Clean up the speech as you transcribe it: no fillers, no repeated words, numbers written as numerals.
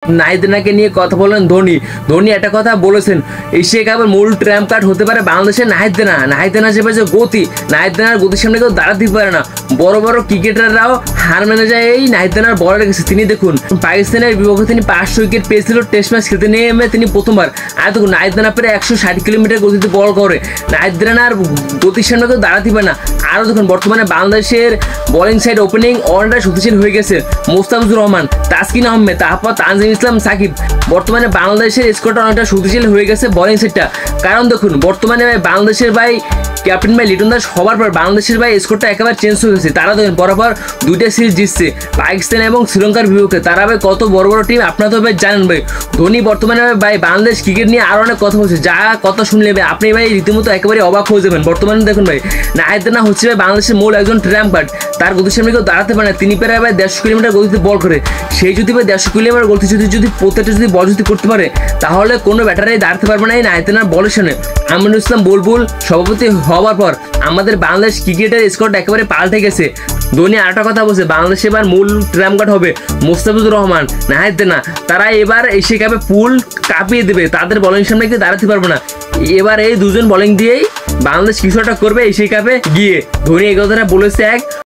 নাহিদ নিয়ে কথা বলেন ধোনি একটা কথা বলেছেন, এশিয়া কাপের মূল ট্র্যাম্প কার্ড হতে পারে বাংলাদেশের নাহিদ রানা যে গতি, নাহিদ রানার গতির সামনে কেউ দাঁড়াতে পারে না। বড় বড় ক্রিকেটাররাও হার মেনে যায় এই নাহিদ রানার বল রেখেছে। তিনি দেখুন পাকিস্তানের বিপক্ষে তিনি 500 উইকেট পেয়েছিল টেস্ট ম্যাচ খেলতে নেমে তিনি প্রথমবার। আর দেখুন নাহিদ রানা প্রায় 160 কিলোমিটার গতিতে বল করে, নাহিদ রানার গতির সামনে কেউ দাঁড়াতে পারে না। আরও দেখুন বর্তমানে বাংলাদেশের বোলিং সাইড ওপেনিং অলরাউন্ডার শক্তিশালী হয়ে গেছে মোস্তাফিজুর রহমান, তাসকিন আহমেদ, তারপর তানজিম ইসলাম সাকিব। বর্তমানে বাংলাদেশের স্কোরটা অনেকটা শক্তিশালী হয়ে গেছে বোলিং সাইডটা। কারণ দেখুন বর্তমানে বাংলাদেশের ক্যাপ্টেন লিটন দাস হবার পর বাংলাদেশের স্কোরটা একেবারে চেঞ্জ হয়ে গেছে। তারা দেখুন পরপর 2টা সিরিজ জিতছে পাকিস্তান এবং শ্রীলঙ্কার বিপক্ষে। তারা কত বড় বড় টিম আপনারা তো জানেন ধোনি বর্তমানে বাংলাদেশ ক্রিকেট নিয়ে আরও অনেক কথা বলছে, যা কথা শুনলে আপনি রীতিমতো একেবারে অবাক হয়ে যাবেন। বর্তমানে দেখুন নাহিদ রানা হচ্ছে বাংলাদেশের মূল একজন ট্র্যাম্প কার্ড, তার গতির সামনে কেউ দাঁড়াতে পারে না। তিনি প্রায় 150 কিলোমিটার গতিতে বল করে, সেই যদি 150 কিলোমিটার গতি যদি প্রত্যেকটা বল করতে পারে তাহলে কোনো ব্যাটারি দাঁড়াতে পারবে না এই নাহিদ রানার বলের সামনে। আমিনুল ইসলাম বুলবুল সভাপতি হওয়ার পর আমাদের বাংলাদেশ ক্রিকেটের স্কোরটা একেবারে পাল্টে গেছে। ধোনি আরেকটা কথা বলছে, বাংলাদেশে এবার মূল ট্র্যাম্প কার্ড হবে মোস্তাফিজুর রহমান, নাহিদ রানা। তারা এবার এশিয়া কাপে পুল কাঁপিয়ে দেবে, তাদের বলিং সামনে কেউ দাঁড়াতে পারবে না। এবার এই দুজন বলিং দিয়েই বাংলাদেশ কিছুটা করবে এশিয়া কাপে গিয়ে। ধোনি এই কথাটা বলেছে এক